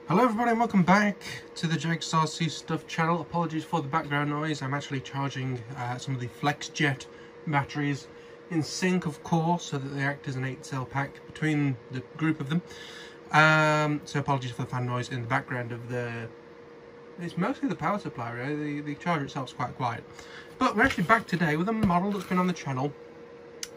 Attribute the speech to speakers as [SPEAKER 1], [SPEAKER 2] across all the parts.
[SPEAKER 1] Hello everybody and welcome back to the Jigsaw Sea Stuff channel. Apologies for the background noise. I'm actually charging some of the FlexJet batteries in sync, of course, so that they act as an 8-cell pack between the group of them. So apologies for the fan noise in the background of the... It's mostly the power supply, really. The charger itself is quite quiet. But we're actually back today with a model that's been on the channel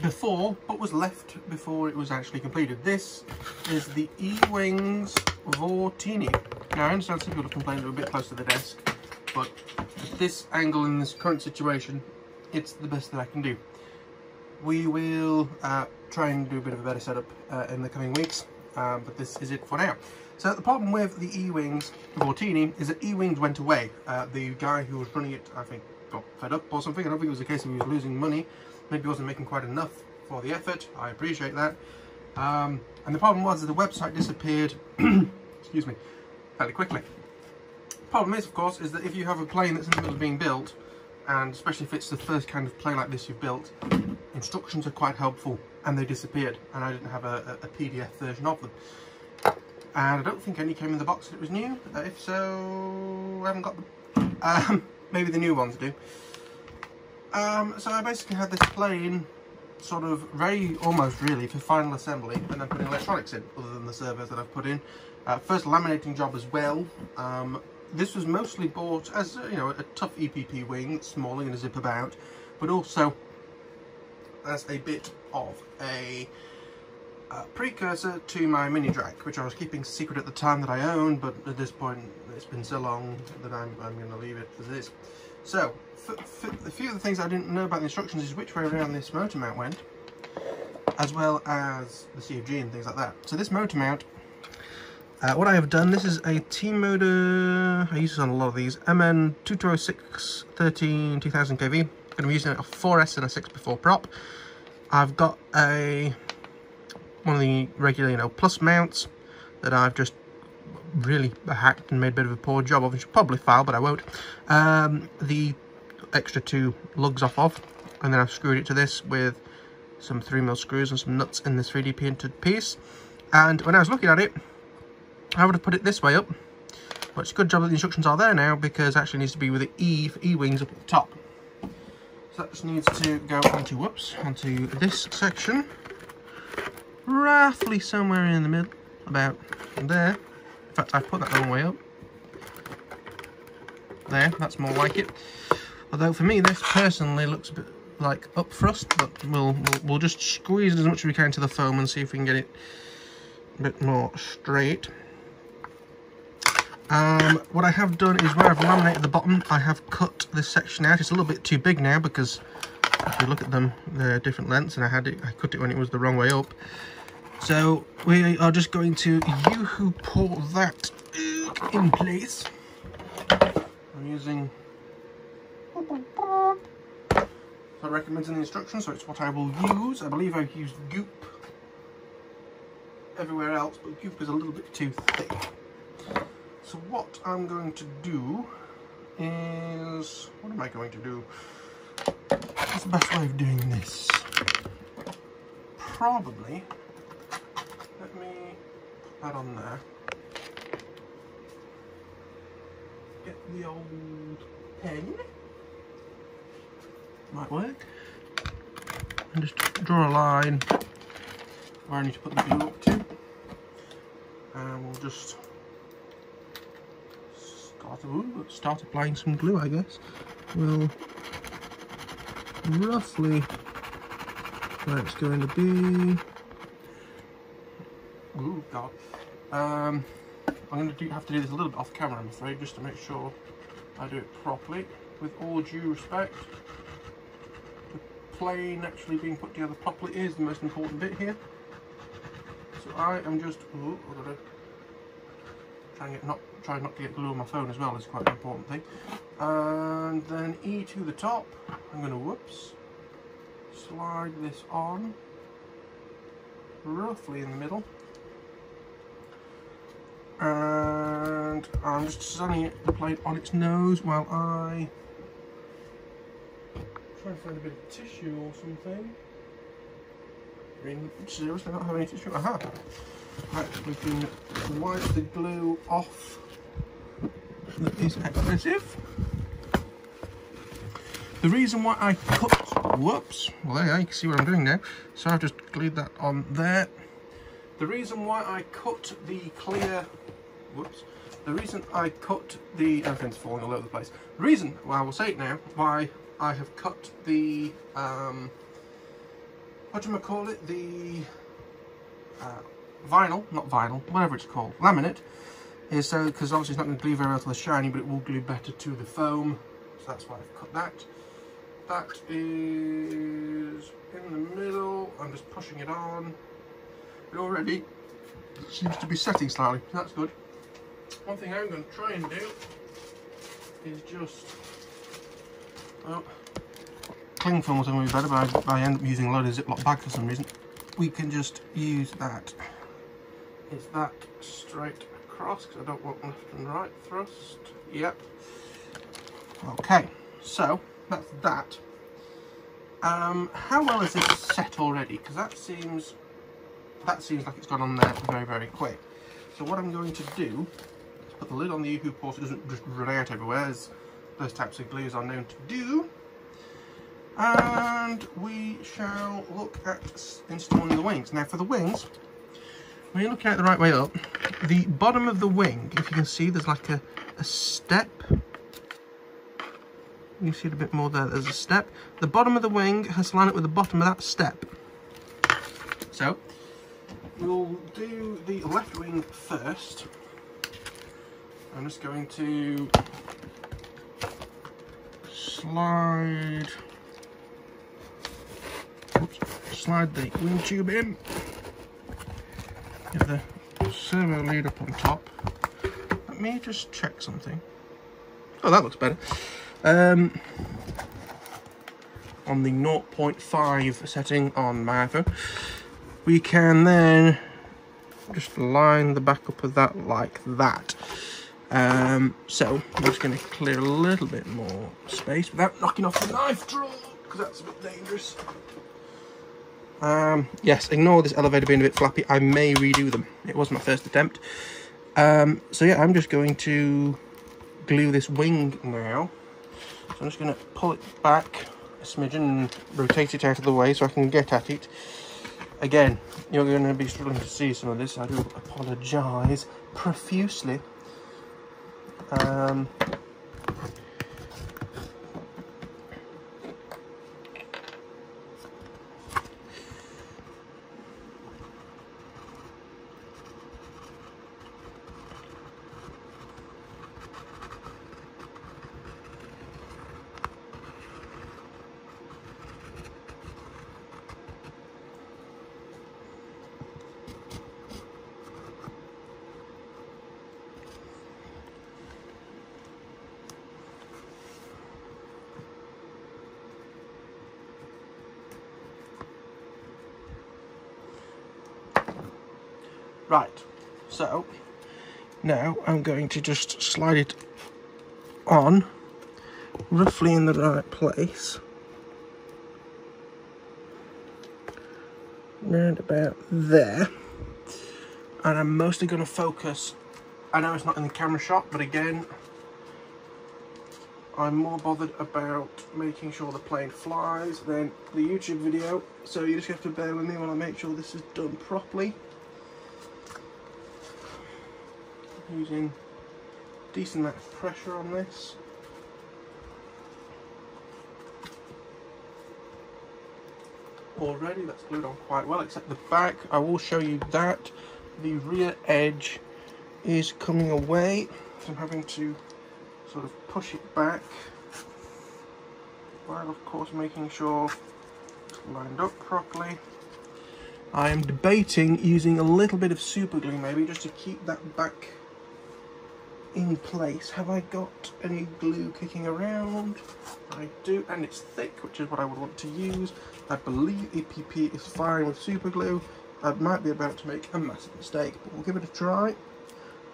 [SPEAKER 1] before, but was left before it was actually completed. This is the E-Wings Vortini. Now I understand some people complain they're a bit close to the desk, but at this angle in this current situation, it's the best that I can do. We will try and do a bit of a better setup in the coming weeks, but this is it for now. So the problem with the E-Wings Vortini is that E-Wings went away. The guy who was running it, I think, got fed up or something. I don't think it was a case of he was losing money. Maybe he wasn't making quite enough for the effort. I appreciate that. And the problem was that the website disappeared, excuse me, fairly quickly. The problem is, of course, is that if you have a plane that's in the middle of being built, and especially if it's the first kind of plane like this you've built, instructions are quite helpful, and they disappeared, and I didn't have a PDF version of them. And I don't think any came in the box that it was new. If so, I haven't got them. Maybe the new ones do. So I basically had this plane sort of ready, almost really, for final assembly, and then putting electronics in, other than the servos that I've put in. First laminating job as well. This was mostly bought as, you know, a tough EPP wing, small and a zip about, but also as a bit of a precursor to my mini drag, which I was keeping secret at the time that I owned, but at this point it's been so long that I'm going to leave it as is. So, a few of the things I didn't know about the instructions is which way around this motor mount went, as well as the CFG and things like that. So this motor mount, what I have done, this is a T-Motor, I use this on a lot of these, MN2206 13 2000 kV. I'm going to be using a 4S and a 6x4 prop. I've got one of the regular, you know, plus mounts that I've just really hacked and made a bit of a poor job of. I should probably file, but I won't. The extra 2 lugs off of, and then I've screwed it to this with some 3mm screws and some nuts in this 3D printed piece. And when I was looking at it, I would have put it this way up, but it's a good job that the instructions are there now, because it actually needs to be with the E for E-Wings up at the top. So that just needs to go onto this section, roughly somewhere in the middle, about there. In fact, I put that the wrong way up. There, that's more like it. Although for me, this personally looks a bit like up thrust, but we'll just squeeze it as much as we can to the foam and see if we can get it a bit more straight. What I have done is where I've laminated the bottom, I have cut this section out. It's a little bit too big now, because if you look at them, they're different lengths, and I cut it when it was the wrong way up. So we are just going to yoo-hoo pull that in place. I'm using, so I recommend in the instructions, so it's what I will use. I believe I've used goop everywhere else, but goop is a little bit too thick. So what I'm going to do is, what am I going to do? What's the best way of doing this? Probably, let me put that on there. Get the old pen. Might work. And just draw a line where I need to put the glue up to. And we'll just start applying some glue, I guess. We'll roughly where it's going to be. Oh god. I'm going to have to do this a little bit off camera, I'm afraid, just to make sure I do it properly. With all due respect, the plane actually being put together properly is the most important bit here. So I am just try not to get glue on my phone as well, is quite an important thing. And then E to the top, I'm going to slide this on roughly in the middle, and I'm just sunning the plate on its nose while I try and find a bit of tissue or something. I mean, seriously, I don't have any tissue. Aha! Right, we can wipe the glue off that is excessive. The reason why I cut, whoops, well there you can see what I'm doing now. So I've just glued that on there. The reason why I cut the clear, whoops, the reason I cut the, everything's falling all over the place. The reason, well I will say it now, why I have cut the, whatchamacallit, the vinyl, not vinyl, whatever it's called, laminate, is so, because obviously it's not going to glue very well to the shiny, but it will glue better to the foam, so that's why I've cut that. That is in the middle, I'm just pushing it on. It already seems to be setting slightly, so that's good. One thing I'm going to try and do is just, well, cling film was going to be better, but I end up using a load of Ziploc bag for some reason. We can just use that. Is that straight across, because I don't want left and right thrust. Yep. Okay, so that's that. How well is this set already? Because that seems like it's gone on there very, very quick. So what I'm going to do is put the lid on the Yoo-hoo pour so it doesn't just run out everywhere, as those types of glues are known to do. And we shall look at installing the wings. Now for the wings, when you're looking at it the right way up, the bottom of the wing, if you can see, there's like a step. You see it a bit more there, there's a step. The bottom of the wing has to line up with the bottom of that step. So, we'll do the left wing first. I'm just going to slide the wing tube in. Get the servo lead up on top. Let me just check something. Oh, that looks better. On the 0.5 setting on my iPhone, we can then just line the back up of that like that. So I'm just going to clear a little bit more space without knocking off the knife drawer, because that's a bit dangerous. Yes, ignore this elevator being a bit flappy. I may redo them. It was my first attempt. So yeah, I'm just going to glue this wing now. So I'm just going to pull it back a smidgen and rotate it out of the way so I can get at it. Again, you're going to be struggling to see some of this. I do apologise profusely. Right, so now I'm going to just slide it on roughly in the right place, round about there, and I'm mostly going to focus. I know it's not in the camera shot, but again, I'm more bothered about making sure the plane flies than the YouTube video, so you just have to bear with me while I make sure this is done properly. Using decent amount of pressure on this. Already that's glued on quite well, except the back. I will show you that the rear edge is coming away, so I'm having to sort of push it back, while of course making sure it's lined up properly. I am debating using a little bit of super glue maybe, just to keep that back in place. Have I got any glue kicking around? I do, and it's thick, which is what I would want to use. I believe EPP is fine with super glue. I might be about to make a massive mistake, but we'll give it a try.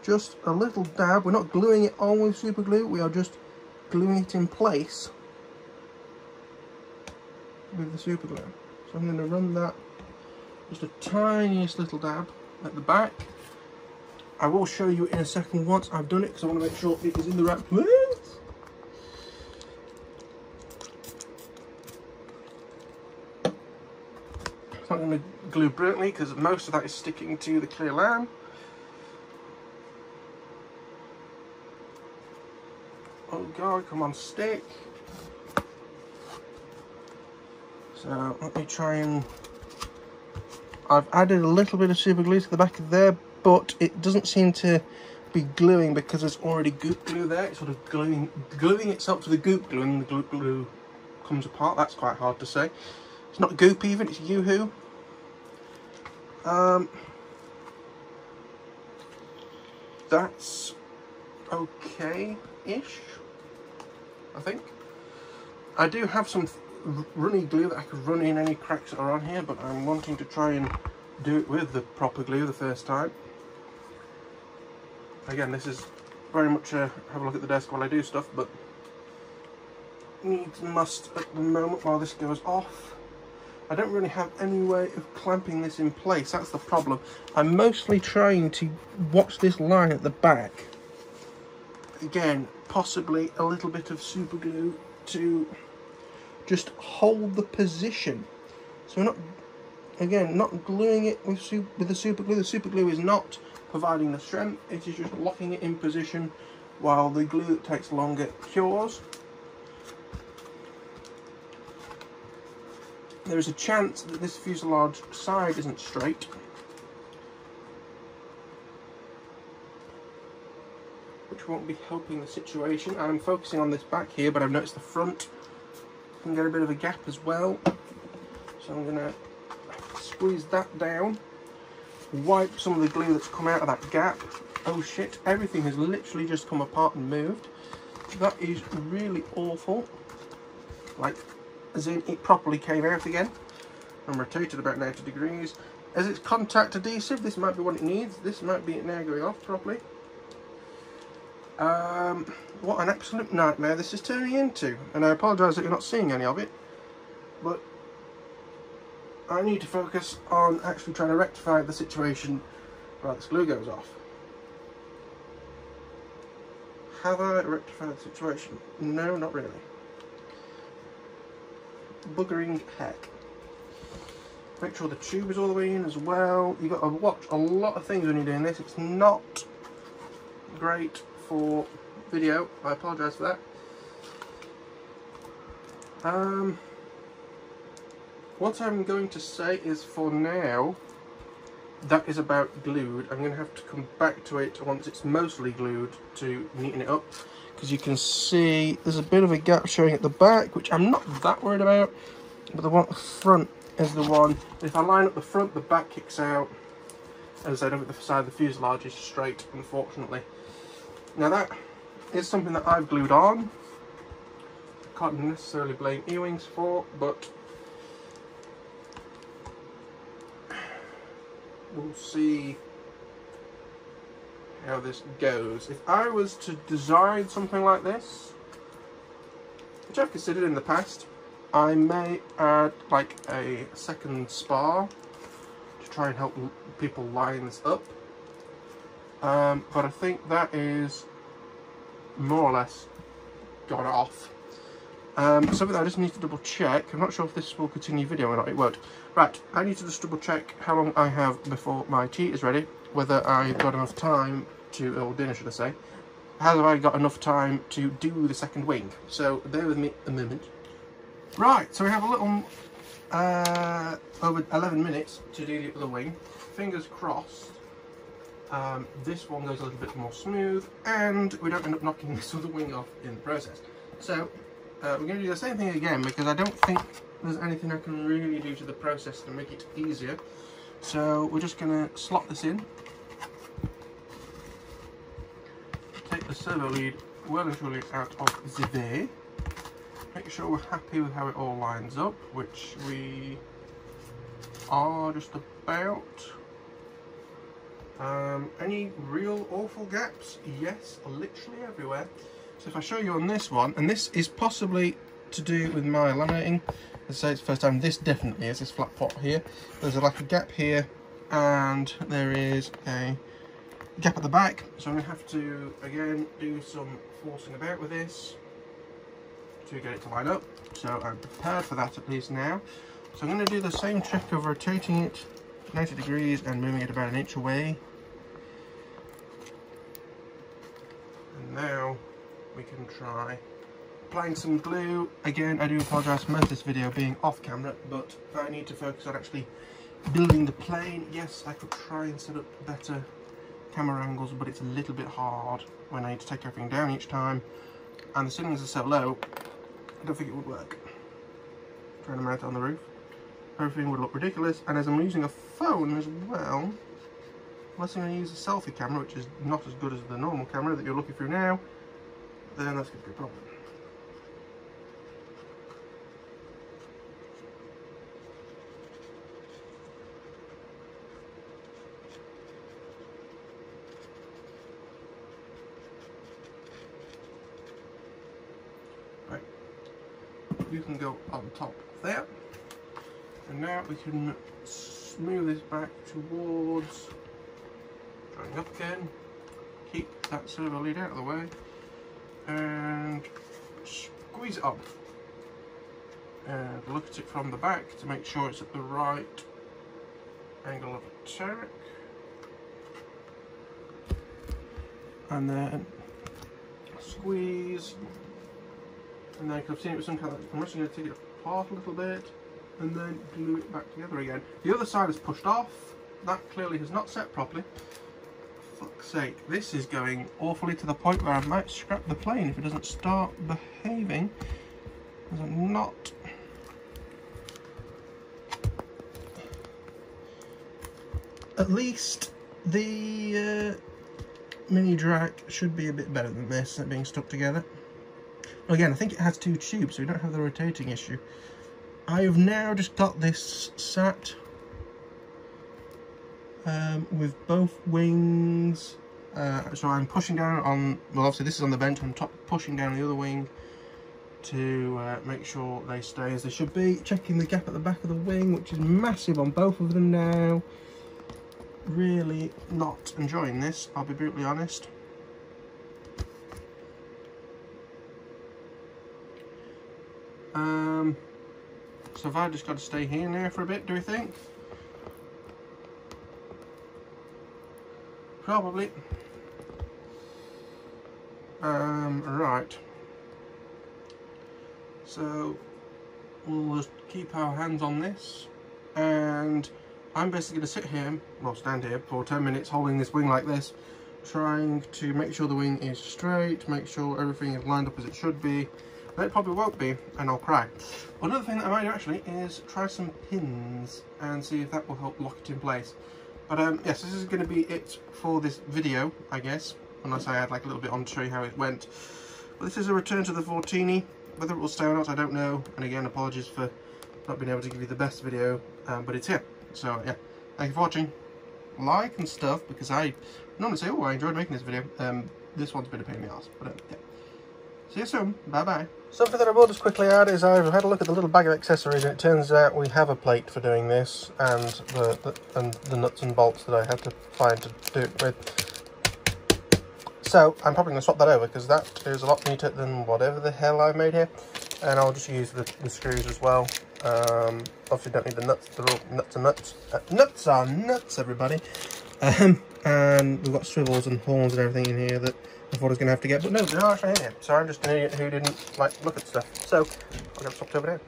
[SPEAKER 1] Just a little dab. We're not gluing it on with super glue, we are just gluing it in place with the super glue. So I'm going to run that, just a tiniest little dab at the back. I will show you in a second once I've done it, because I want to make sure it is in the right place. It's not going to glue brilliantly because most of that is sticking to the clear lamp. Oh god, come on, stick. So let me try and... I've added a little bit of super glue to the back of there, but it doesn't seem to be gluing because there's already goop glue there. It's sort of gluing itself to the goop glue, and the goop glue comes apart. That's quite hard to say. It's not goop even, it's yoo-hoo. That's okay-ish, I think. I do have some runny glue that I could run in any cracks that are on here, but I'm wanting to try and do it with the proper glue the first time. Again, this is very much have a look at the desk while I do stuff, but needs must at the moment while this goes off. I don't really have any way of clamping this in place, that's the problem. I'm mostly trying to watch this line at the back. Again, possibly a little bit of super glue to just hold the position. So we're not, again, not gluing it with the super glue. The super glue is not providing the strength, it is just locking it in position while the glue that takes longer cures. There is a chance that this fuselage side isn't straight. Which won't be helping the situation. I'm focusing on this back here, but I've noticed the front can get a bit of a gap as well. So I'm going to squeeze that down, wipe some of the glue that's come out of that gap. Oh shit, everything has literally just come apart and moved. That is really awful. Like, as in it properly came out again and rotated about 90 degrees. As it's contact adhesive, this might be what it needs. This might be it now going off properly. What an absolute nightmare this is turning into, and I apologise that you're not seeing any of it, but I need to focus on actually trying to rectify the situation while this glue goes off. Have I rectified the situation? No, not really. Buggering heck. Make sure the tube is all the way in as well. You've got to watch a lot of things when you're doing this. It's not great for video. I apologise for that. What I'm going to say is, for now, that is about glued. I'm going to have to come back to it once it's mostly glued to neaten it up, because you can see there's a bit of a gap showing at the back, which I'm not that worried about, but the one at the front is the one. If I line up the front, the back kicks out. As I said, the side of the fuselage is straight, unfortunately. Now that is something that I've glued on. I can't necessarily blame E-Wings for, but we'll see how this goes. If I was to design something like this, which I've considered in the past, I may add like a second spar to try and help people line this up. But I think that is more or less gone off. Something that I just need to double check. I'm not sure if this will continue video or not. It won't. Right, I need to just double check how long I have before my tea is ready. Whether I've got enough time to, or dinner should I say. Have I got enough time to do the second wing? So bear with me a moment. Right, so we have a little over 11 minutes to do the other wing. Fingers crossed. This one goes a little bit more smooth, and we don't end up knocking this other wing off in the process. So we're going to do the same thing again, because I don't think there's anything I can really do to the process to make it easier. So we're just going to slot this in, take the servo lead well and truly out of the way, make sure we're happy with how it all lines up, which we are just about. Any real awful gaps? Yes, literally everywhere. So if I show you on this one, and this is possibly to do with my laminating, as I say, it's the first time, this definitely is, this flat pot here. There's like a gap here, and there is a gap at the back, so I'm going to have to again do some forcing about with this to get it to line up. So I'm prepared for that at least now. So I'm going to do the same trick of rotating it 90 degrees and moving it about an inch away. And now we can try applying some glue. Again, I do apologise for most of this video being off camera, but I need to focus on actually building the plane. Yes, I could try and set up better camera angles, but it's a little bit hard when I need to take everything down each time, and the ceilings are so low, I don't think it would work. Trying to mount it on the roof, everything would look ridiculous, and as I'm using a phone as well, unless I'm going to use a selfie camera, which is not as good as the normal camera that you're looking through now, then that's going to be a problem. Right, you can go on top there, and now we can move this back towards, drawing up again, keep that servo lead out of the way, and squeeze it up, and look at it from the back to make sure it's at the right angle of attack, and then squeeze, and then because I've seen it with some kind of, I'm actually going to take it apart a little bit and then glue it back together again. The other side is pushed off, that clearly has not set properly. For fuck's sake, this is going awfully to the point where I might scrap the plane if it doesn't start behaving as I'm not. At least the mini drag should be a bit better than this at being stuck together. Again, I think it has two tubes, so we don't have the rotating issue. I've now just got this sat with both wings, so I'm pushing down on, well obviously this is on the vent, I'm pushing down the other wing to make sure they stay as they should be. Checking the gap at the back of the wing, which is massive on both of them now. Really not enjoying this, I'll be brutally honest. So have I just got to stay here now for a bit, do we think? Probably. Right. So we'll just keep our hands on this, and I'm basically going to sit here, well stand here for 10 minutes holding this wing like this, trying to make sure the wing is straight, make sure everything is lined up as it should be. It probably won't be, and I'll cry. Another thing that I might do actually is try some pins and see if that will help lock it in place. But yes, this is going to be it for this video, I guess, unless I add like a little bit on to show you how it went. But this is a return to the Vortini. Whether it will stay or not, I don't know. And again, apologies for not being able to give you the best video, but it's here. So yeah, thank you for watching. Like and stuff, because I normally say, oh, I enjoyed making this video. This one's been a pain in the ass, but yeah. See you soon. Bye bye. Something that I will just quickly add is I've had a look at the little bag of accessories, and it turns out we have a plate for doing this, and the nuts and bolts that I had to find to do it with. So I'm probably going to swap that over because that is a lot neater than whatever the hell I've made here, and I'll just use the screws as well. Obviously don't need the nuts, the real nuts are nuts. Nuts are nuts, everybody. And we've got swivels and horns and everything in here that I thought I was going to have to get, but no, they're actually in here. So I'm just an idiot who didn't like look at stuff. So I'll get swapped over there.